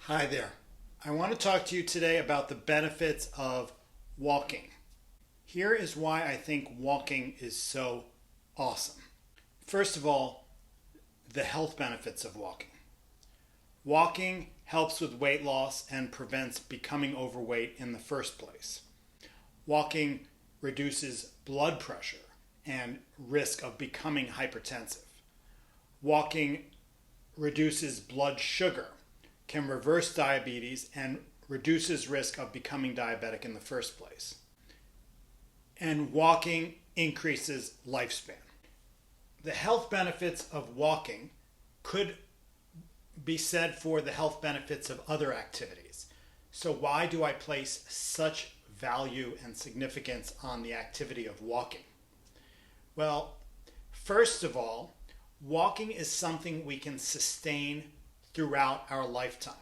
Hi there. I want to talk to you today about the benefits of walking. Here is why I think walking is so awesome. First of all, the health benefits of walking. Walking helps with weight loss and prevents becoming overweight in the first place. Walking reduces blood pressure and risk of becoming hypertensive. Walking reduces blood sugar, can reverse diabetes, and reduces risk of becoming diabetic in the first place. And walking increases lifespan. The health benefits of walking could be said for the health benefits of other activities. So why do I place such value and significance on the activity of walking? Well, first of all, walking is something we can sustain throughout our lifetime.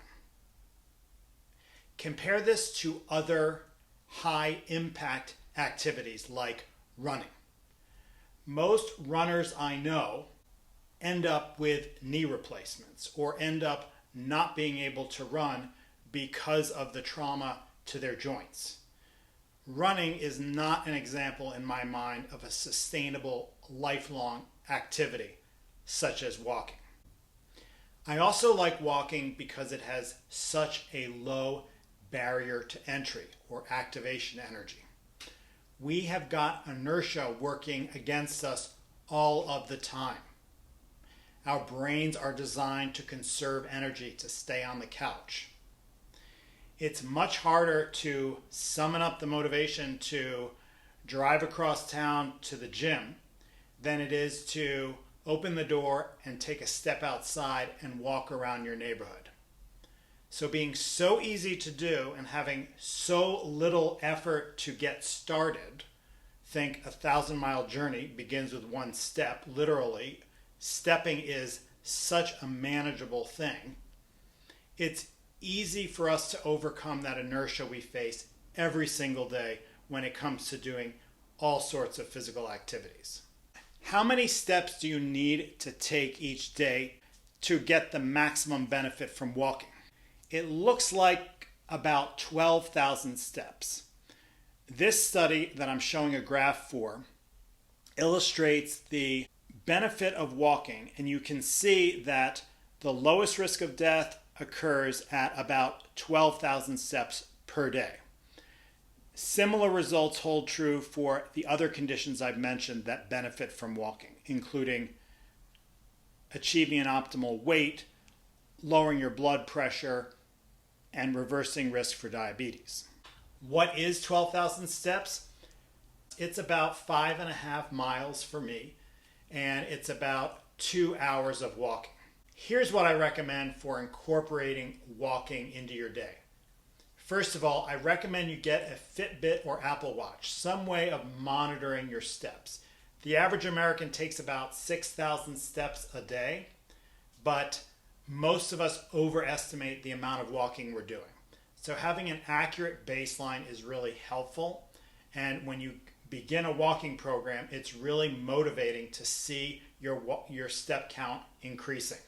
Compare this to other high impact activities like running. Most runners I know end up with knee replacements or end up not being able to run because of the trauma to their joints. Running is not an example in my mind of a sustainable lifelong activity such as walking. I also like walking because it has such a low barrier to entry or activation energy. We have got inertia working against us all of the time. Our brains are designed to conserve energy to stay on the couch. It's much harder to summon up the motivation to drive across town to the gym than it is to open the door and take a step outside and walk around your neighborhood. So being so easy to do and having so little effort to get started, think 1,000-mile journey begins with one step, literally. Stepping is such a manageable thing. It's easy for us to overcome that inertia we face every single day when it comes to doing all sorts of physical activities. How many steps do you need to take each day to get the maximum benefit from walking? It looks like about 12,000 steps. This study that I'm showing a graph for illustrates the benefit of walking, and you can see that the lowest risk of death occurs at about 12,000 steps per day. Similar results hold true for the other conditions I've mentioned that benefit from walking, including achieving an optimal weight, lowering your blood pressure, and reversing risk for diabetes. What is 12,000 steps? It's about 5.5 miles for me, and it's about 2 hours of walking. Here's what I recommend for incorporating walking into your day. First of all, I recommend you get a Fitbit or Apple Watch, some way of monitoring your steps. The average American takes about 6,000 steps a day, but most of us overestimate the amount of walking we're doing. So having an accurate baseline is really helpful. And when you begin a walking program, it's really motivating to see your step count increasing.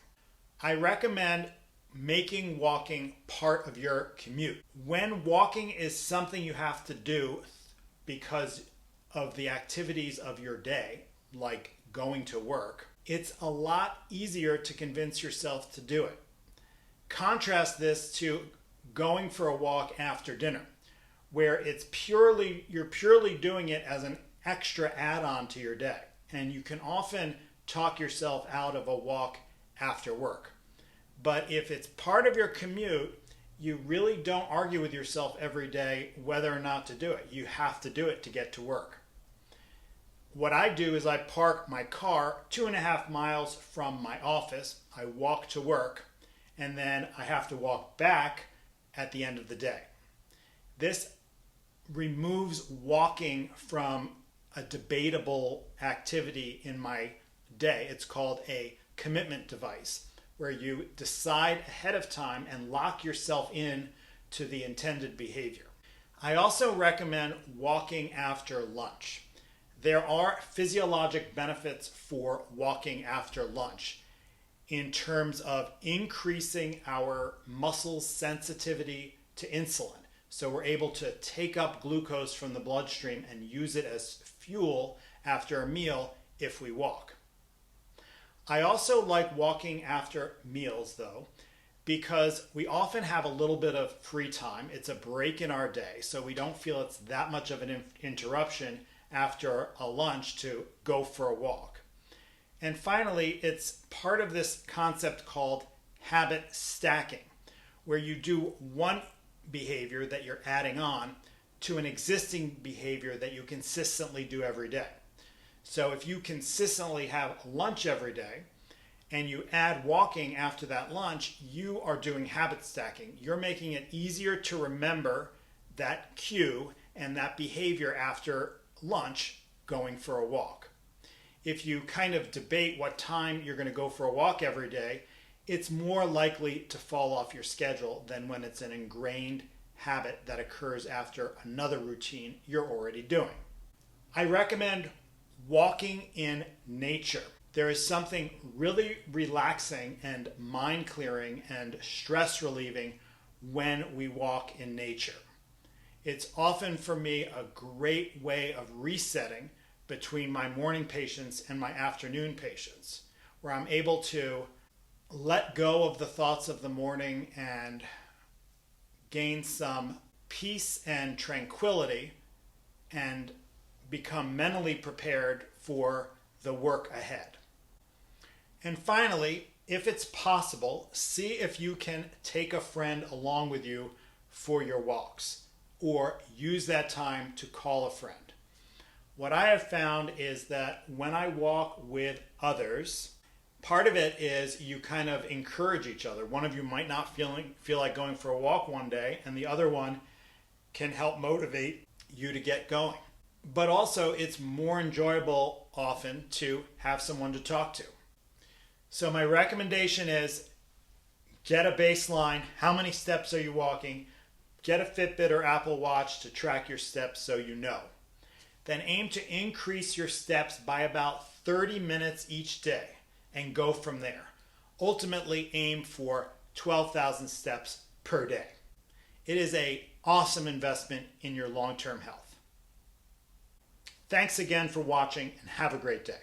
I recommend making walking part of your commute. When walking is something you have to do because of the activities of your day, like going to work, it's a lot easier to convince yourself to do it. Contrast this to going for a walk after dinner, where you're purely doing it as an extra add-on to your day. And you can often talk yourself out of a walk after work. But if it's part of your commute, you really don't argue with yourself every day whether or not to do it. You have to do it to get to work. What I do is I park my car 2.5 miles from my office. I walk to work, and then I have to walk back at the end of the day. This removes walking from a debatable activity in my day. It's called a commitment device, where you decide ahead of time and lock yourself in to the intended behavior. I also recommend walking after lunch. There are physiologic benefits for walking after lunch. in terms of increasing our muscle sensitivity to insulin. So we're able to take up glucose from the bloodstream and use it as fuel after a meal if we walk. I also like walking after meals though, because we often have a little bit of free time. It's a break in our day, so we don't feel it's that much of an interruption after a lunch to go for a walk. And finally, it's part of this concept called habit stacking, where you do one behavior that you're adding on to an existing behavior that you consistently do every day. So if you consistently have lunch every day and you add walking after that lunch, you are doing habit stacking. You're making it easier to remember that cue and that behavior after lunch going for a walk. If you kind of debate what time you're going to go for a walk every day, it's more likely to fall off your schedule than when it's an ingrained habit that occurs after another routine you're already doing. I recommend walking in nature. There is something really relaxing and mind clearing and stress relieving when we walk in nature. It's often for me a great way of resetting between my morning patients and my afternoon patients, where I'm able to let go of the thoughts of the morning and gain some peace and tranquility and become mentally prepared for the work ahead. And finally, if it's possible, see if you can take a friend along with you for your walks, or use that time to call a friend. What I have found is that when I walk with others, part of it is you kind of encourage each other. One of you might not feel like going for a walk one day, and the other one can help motivate you to get going. But also, it's more enjoyable often to have someone to talk to. So my recommendation is get a baseline. How many steps are you walking? Get a Fitbit or Apple Watch to track your steps so you know. Then aim to increase your steps by about 30 minutes each day and go from there. Ultimately aim for 12,000 steps per day. It is an awesome investment in your long-term health. Thanks again for watching and have a great day.